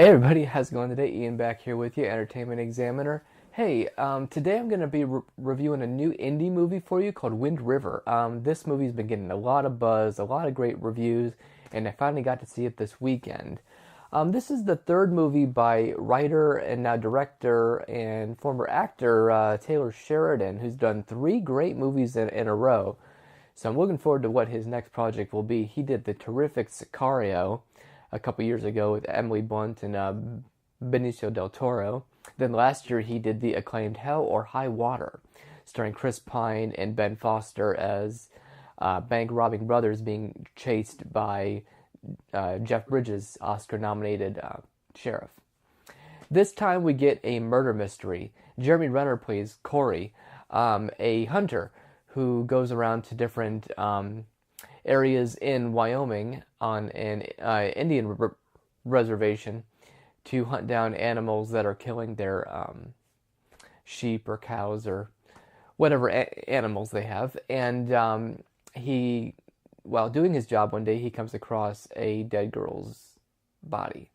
Hey everybody, how's it going today? Ian back here with you, Entertainment Examiner. Hey, today I'm going to be reviewing a new indie movie for you called Wind River. This movie's been getting a lot of buzz, a lot of great reviews, and I finally got to see it this weekend. This is the third movie by writer and now director and former actor Taylor Sheridan, who's done three great movies in a row. So I'm looking forward to what his next project will be. He did the terrific Sicario a couple years ago with Emily Blunt and Benicio del Toro. Then last year he did the acclaimed Hell or High Water, starring Chris Pine and Ben Foster as bank robbing brothers being chased by Jeff Bridges' Oscar-nominated sheriff. This time we get a murder mystery. Jeremy Renner plays Corey, a hunter who goes around to different areas in Wyoming on an Indian reservation to hunt down animals that are killing their sheep or cows or whatever animals they have. And while doing his job one day, he comes across a dead girl's body.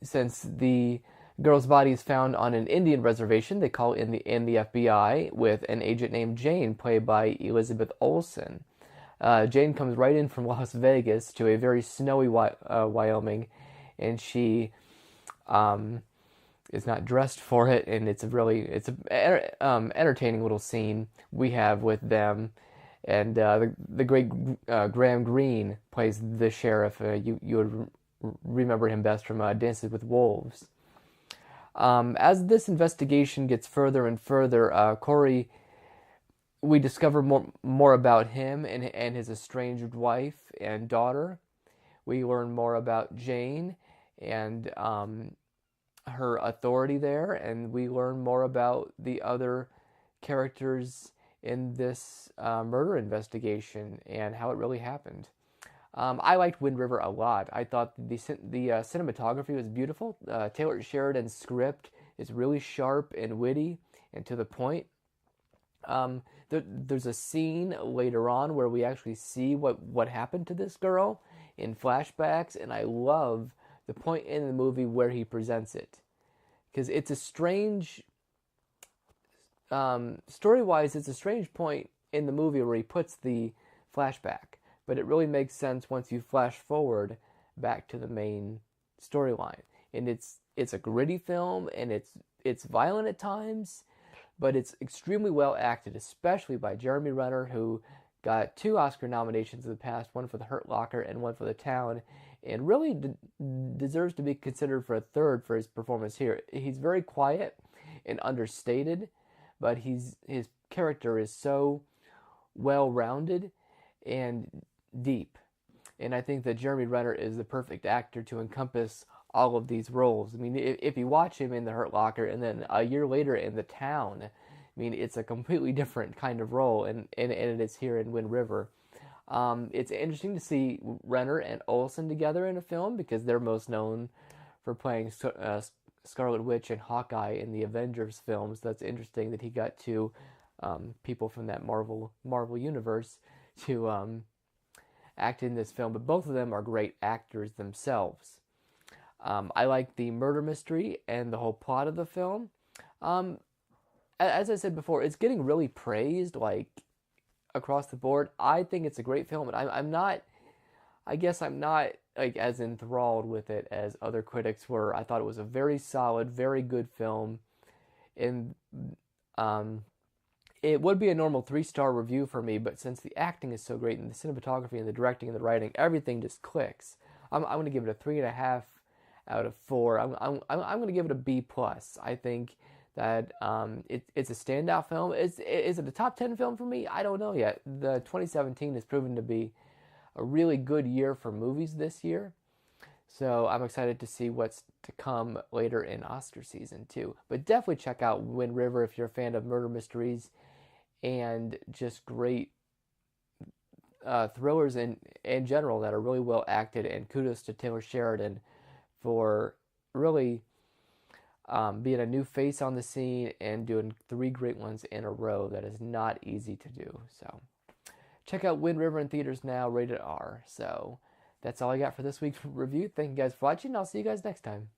Since the girl's body is found on an Indian reservation, they call in the FBI with an agent named Jane, played by Elizabeth Olsen. Jane comes right in from Las Vegas to a very snowy Wyoming, and she is not dressed for it, and it's a entertaining little scene we have with them. And the great Graham Greene plays the sheriff. You would remember him best from Dances with Wolves. As this investigation gets further and further, Corey, we discover more about him and his estranged wife and daughter. We learn more about Jane and her authority there, and we learn more about the other characters in this murder investigation and how it really happened. I liked Wind River a lot. I thought the cinematography was beautiful. Taylor Sheridan's script is really sharp and witty and to the point. There's a scene later on where we actually see what happened to this girl in flashbacks, and I love the point in the movie where he presents it. Because it's a strange, story-wise, it's a strange point in the movie where he puts the flashback. But it really makes sense once you flash forward back to the main storyline. And it's a gritty film, and it's violent at times, but it's extremely well acted, especially by Jeremy Renner, who got 2 Oscar nominations in the past, one for The Hurt Locker and one for The Town, and really deserves to be considered for a third for his performance here. He's very quiet and understated, but his character is so well-rounded and deep. And I think that Jeremy Renner is the perfect actor to encompass all of these roles. I mean, if you watch him in The Hurt Locker and then a year later in The Town, I mean, it's a completely different kind of role, and it is here in Wind River. It's interesting to see Renner and Olsen together in a film because they're most known for playing Scarlet Witch and Hawkeye in the Avengers films. That's interesting that he got 2 people from that Marvel universe to act in this film, but both of them are great actors themselves. I like the murder mystery and the whole plot of the film. As I said before, it's getting really praised, like, across the board. I think it's a great film, and I'm not like as enthralled with it as other critics were. I thought it was a very solid, very good film, and it would be a normal 3-star review for me, but since the acting is so great and the cinematography and the directing and the writing, everything just clicks. I'm going to give it a 3.5 out of 4. I'm going to give it a B+. I think that it's a standout film. Is it a top 10 film for me? I don't know yet. The 2017 has proven to be a really good year for movies this year. So I'm excited to see what's to come later in Oscar season too. But definitely check out Wind River if you're a fan of murder mysteries and just great thrillers in general that are really well acted. And kudos to Taylor Sheridan for really being a new face on the scene and doing 3 great ones in a row. That is not easy to do. So check out Wind River in theaters now, rated R. So that's all I got for this week's review. Thank you guys for watching. I'll see you guys next time.